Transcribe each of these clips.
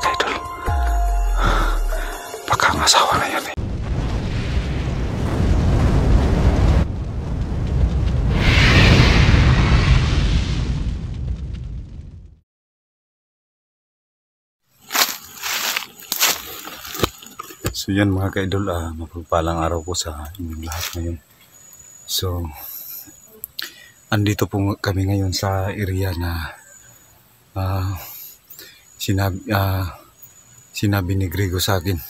kaidol. Baka ang asawa na yan eh. So yan mga kaidol, mapagpalang araw po sa inyong lahat ngayon. So andito po kami ngayon sa area na sinabi ni Grego sa akin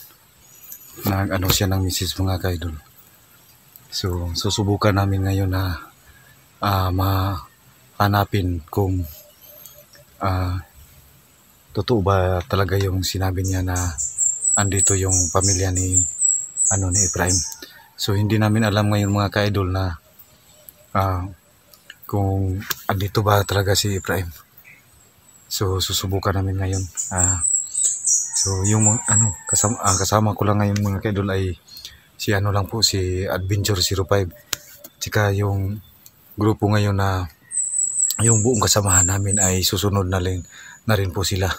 na ano siya ng misis mga kaidol. So susubukan namin ngayon na mahanapin kung totoo ba talaga yung sinabi niya na andito yung pamilya ni Efraim. So hindi namin alam ngayon mga ka-idol na kung andito ba talaga si Efraim. So susubukan namin ngayon. So yung kasama ko lang ngayon mga ka-idol ay si lang po, si Adventure 05. Tsaka yung grupo ngayon na yung buong kasamahan namin ay susunod na rin po sila.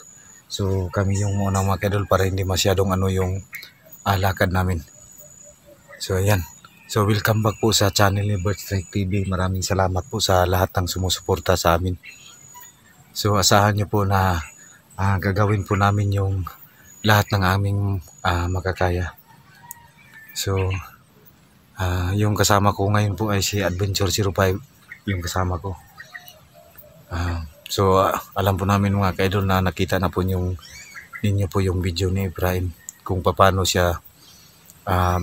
So kami yung muna mga kaidol para hindi masyadong yung lakad namin. So ayan. So welcome back po sa channel ni Birdstrike TV. Maraming salamat po sa lahat ng sumusuporta sa amin. So asahan nyo po na gagawin po namin yung lahat ng aming makakaya. So yung kasama ko ngayon po ay si Adventure 05, yung kasama ko. So alam po namin mga kaidol na nakita na po ninyo po yung video ni Efraim kung paano siya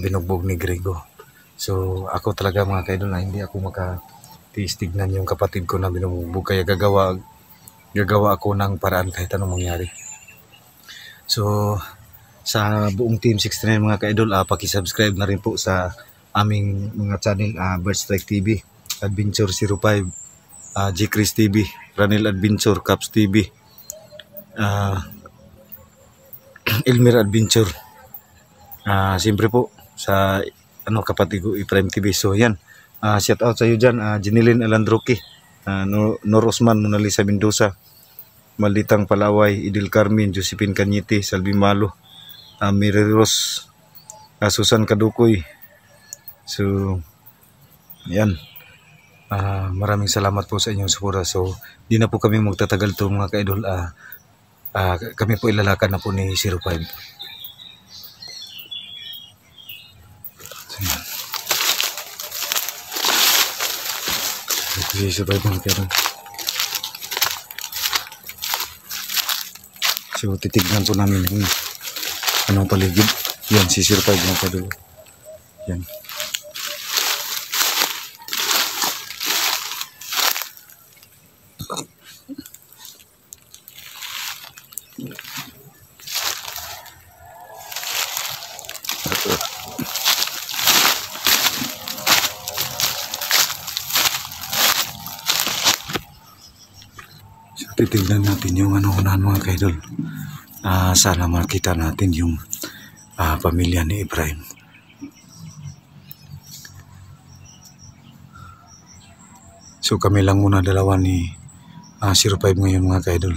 binugbog ni Grego. So ako talaga mga kaidol na hindi ako makatiis tignan yung kapatid ko na binugbog, kaya gagawa ako ng paraan kahit anong mangyari. So sa buong Team 69 mga kaidol, paki-subscribe na rin po sa aming mga channel, Birdstrike TV, Adventure 05, G-Chris TV, Ranel Adventure, Caps TV, Elmer Adventure. Siyempre po sa kapatid ko Efraim TV. So yan, shout out sa iyo dyan, Jeneline Alandroque, Nor Osman, Mona Lisa Mendoza, Malditang Palaway, Idil Carmen, Josephine Cañete, Salvi Malo, Mary Rose, Susan Kadukoy. So yan, maraming salamat po sa inyong suporta. So di na po kami magtatagal to mga kaidol. Kami po ilalakad na po ni 05. So, mga kaidol. So titignan po namin yung anong paligid. Yan si 05 mga kaidol. Yan. So, titignan natin yung unahan mga kaidol. Sana makita natin yung pamilya ni Efraim. So kami lang muna dalawa ni 05 ngayon mga kaidol.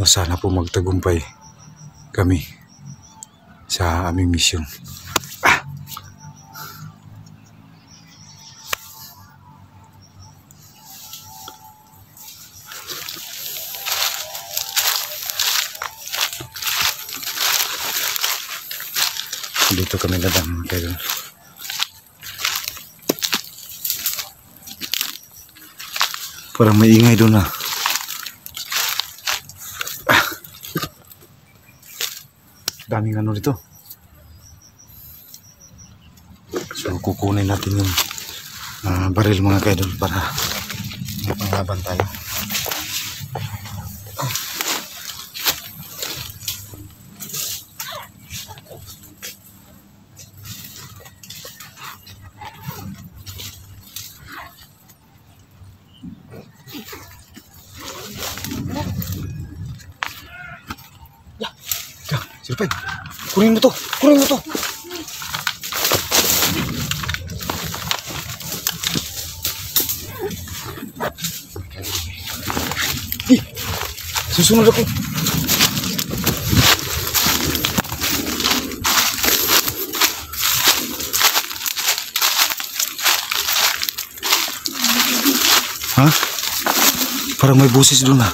Sana po magtagumpay kami sa aming misyon. Dito kami dadaan mga kaidol. Parang may ingay doon na. Daming dito. So kukunin natin yung baril mga kaidol para mapanglaban tayo. Sirpay, kunin mo to. Susunod ako. Ha? Parang may busis doon ha.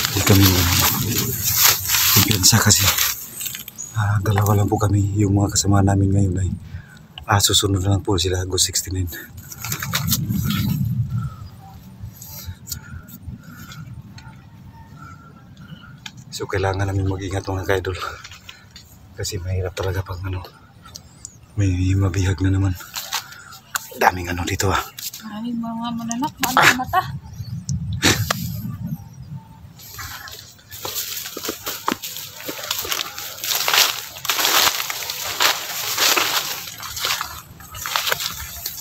Hindi kami kumpiyansa kasi dalawa lang po kami. Yung mga kasama namin ngayon ay susunod na lang po sila August 69. So kailangan namin mag-ingat mga kaidol kasi mahirap talaga pang may mabihag na naman. Daming dito Maraming mga mananap, maraming mata.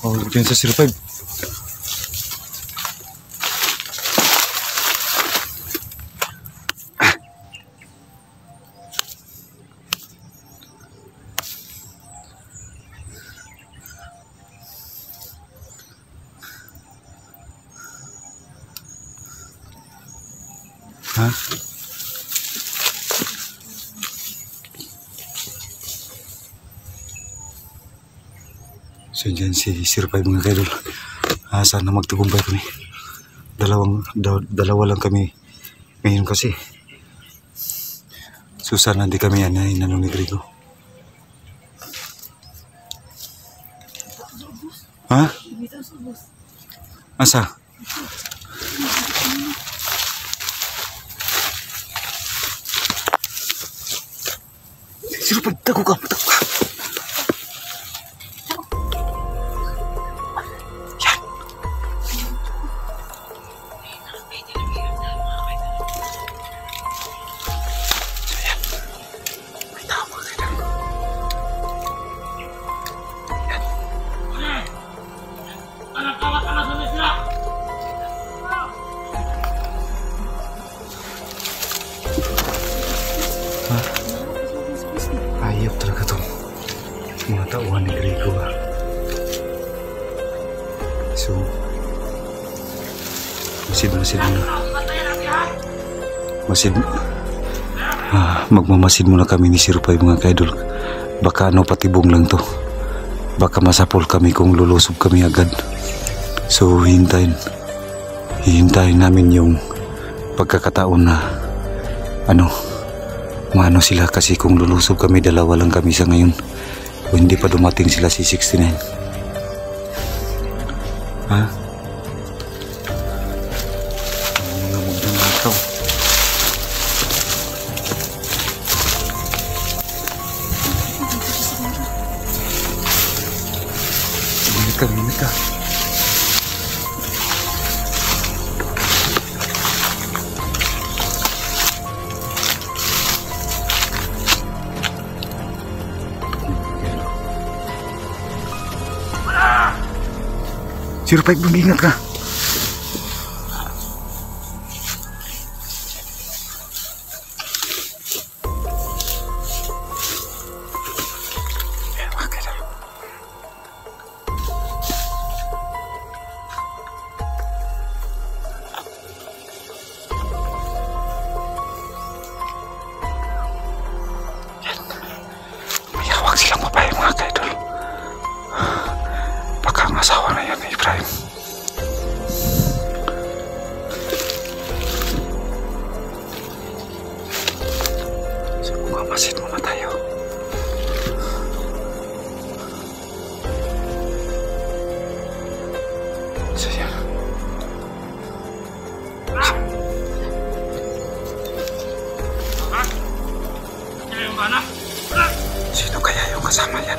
Oh, dyan sa 05. Ha? So dyan si 05 mga kaidol. Sana magtagumpay kami. Dalawa lang kami ngayon kasi. So sana hindi kami inanong ni Grigo. Ha? Asa? Sino pagtago ka? Yan. So yan. May tao mga kaidol. Yan. Ayop talaga to mga tauhan ni Grigo So magmamasid muna kami ni 05 mga kaidol. Baka patibong lang to, baka masapol kami kung lulusob kami agad. So hintayin namin yung pagkakataon na maano sila kasi kung lulusob kami, dalawa lang kami sa ngayon. O hindi pa dumating sila si 69. Ha? Mga magdang ikaw. Minit ka. Sir, Pipe, mag-ingat ka. May hawak silang babae mga kaidol. Baka ang asawa na yan, Ibrahim. So, mamasid muna tayo. So, yan. Sino kaya yung kasama yan?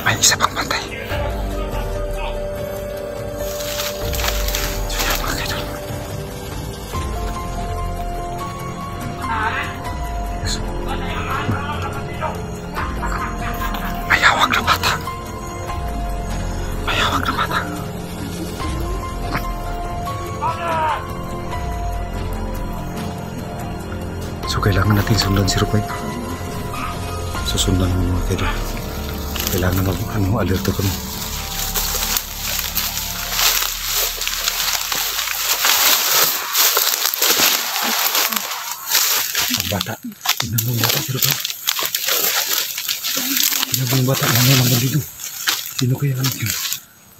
May isa pang bantay. So yan mga kailangan natin sundan 05. Susundan mo mga kaidol. Kailangan alerto kami. Ang bata. Tingnan mo yung bata 05. Tingnan mo yung bata. Ano naman dito? Sino kaya anak yun?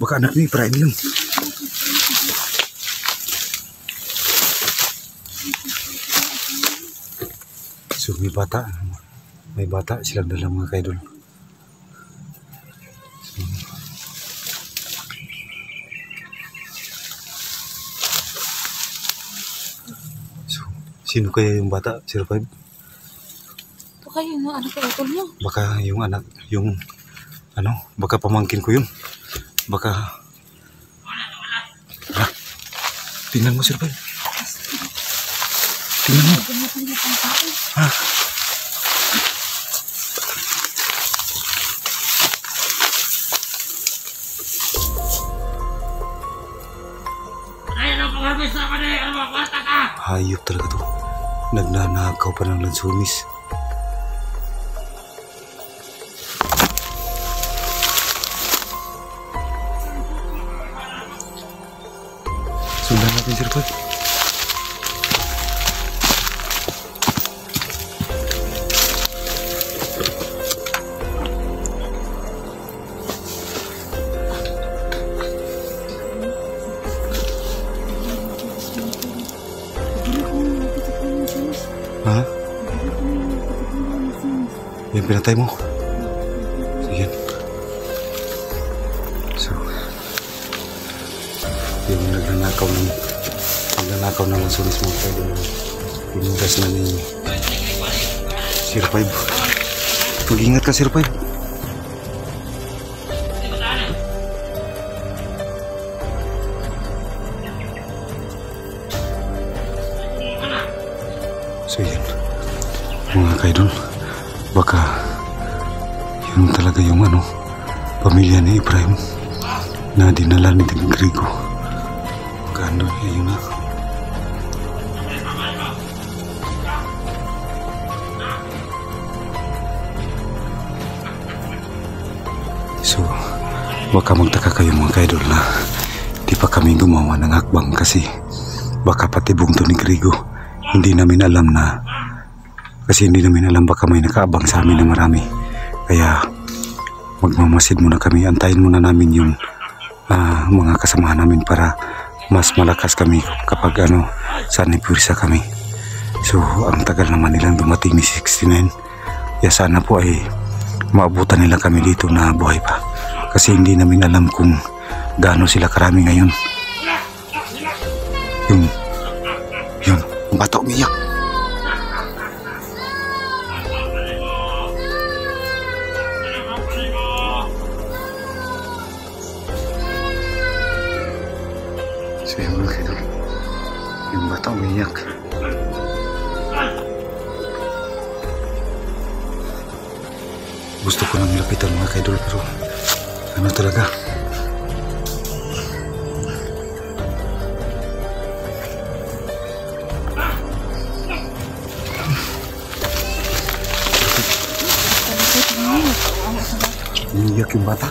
Baka anak ni Ibrahim yun. So may bata silang dala mga kaidol. So sino kaya yung bata 05? Baka yun ang anak ko utol mo. Baka yung anak, baka pamangkin ko yun. Baka tingnan mo 05. Tingnan mo. Ha? Hayop talaga to. Nagnanakaw pa ng lansunis. Sundan natin 05. Ha? Yung pinatay mo? Sige. So, yung nagnanakaw ng lansunis mo tayo na pinugas na ni 05. Mag-ingat ka 05. So yun, mga kaidol, baka yun talaga yung pamilya ni Ibrahim na dinala ni Grigo. Baka yun na. So baka magtaka kayo mga kaidol na di pa kami gumawa ng hakbang kasi baka pati bungto ni Grigo hindi namin alam baka may nakaabang sa amin na marami. Kaya magmamasid muna kami, antayin muna namin yung mga kasamahan namin para mas malakas kami kapag saan ipursa kami. So ang tagal naman nilang dumating ni 69. Kaya sana po ay maabutan nila kami dito na buhay pa. Kasi hindi namin alam kung gaano sila karami ngayon. Yun, ang bata umiyak. So yun mga kaidol, yung bata umiyak. Gusto ko nang lapitan mga kaidol pero talaga. Umiyak yung bata.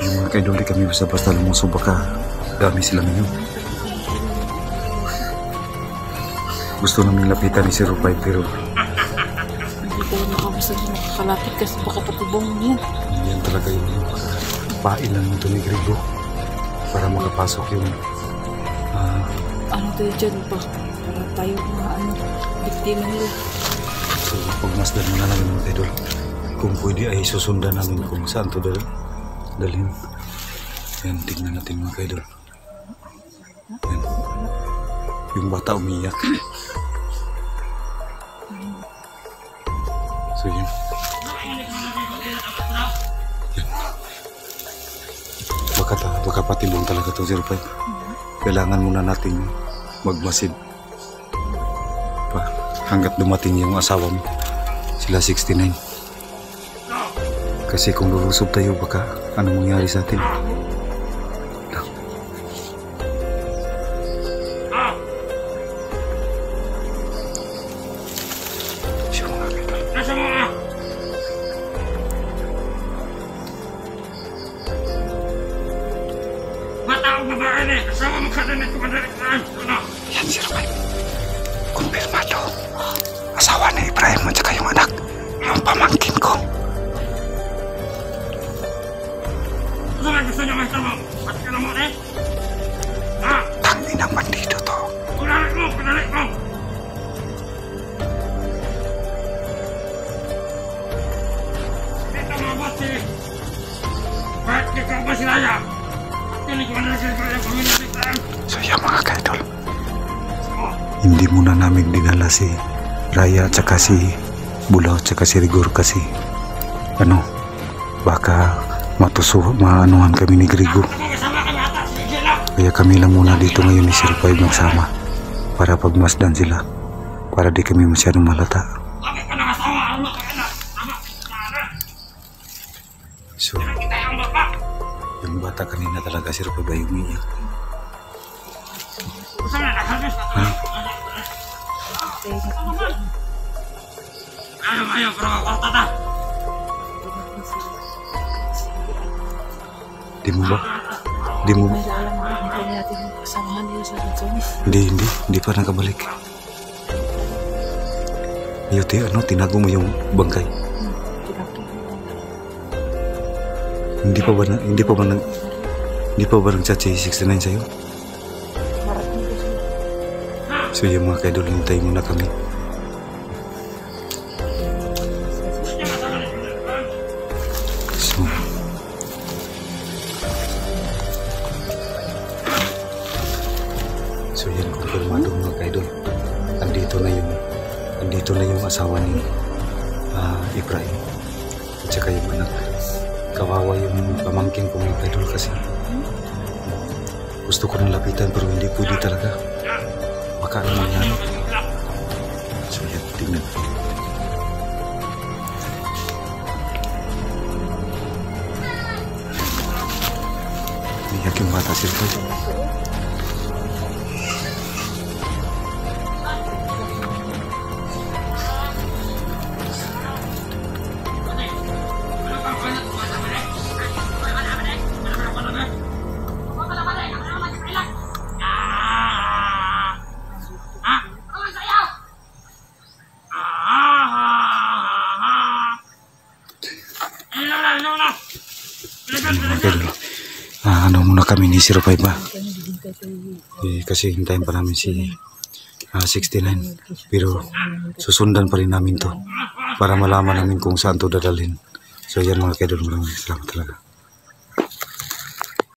Yung mga kaidol di kami basta-basta lumuso, baka dami sila ngayon. Gusto namin lapitan ni 05 pero hindi tayo nakakalapit kasi baka patubong niya. Yan talaga yung pain lang nito ni Grigo para makapasok yung tayo dyan pa para tayo mga biktima nila. So pagmasdan muna namin mga kaidol, kung pwede ay susundan namin kung saan to dalhin. Yan, tignan natin mga kaidol. Yan, yung bata umiyak. So yun. Baka patibong talaga to 05. Kailangan muna natin magmasid pa hanggat dumating yung asawa mo, sila 69. Kasi kung lulusob tayo baka anong mangyari sa atin. Yan si Romay. Kumpirmado. Asawa ni Ibrahim at saka yung anak. Yung pamangkin ko. Tanginang bandido to. So yan mga kaidol, hindi muna namin dinala si Raya at saka si Bulaw at saka si Rigor kasi baka maanuhan kami ni Grigo. Kaya kami lang muna dito ngayon ni Sir 5 magsama para pagmasdan sila para di kami masyadong malata. So yung bata kanina talaga Sir 5 ay umiyak. Ayo, bro, kota. Di mo ba? Hindi pa nakabalik. Yote, tinago mo yung bangkay. Hindi pa ba nag-chat si 69 sa'yo? So yung mga kaidol, hintay muna kami. So yan, kumpirmado mga kaidol. Andito na yung asawa ni Ibrahim at saka yung anak. Kawawa yung pamangkin ko mga kaidol kasi gusto ko nang lapitan pero hindi pwede talaga. Baka ano yan. So yan, tingnan. Niyak yung bata sila. Muna kami ni 05 ba? Kasi hintayin pa namin si 69 pero susundan pa rin namin to para malaman namin kung saan to dadalhin. So yan mga kaidol, maraming salamat talaga.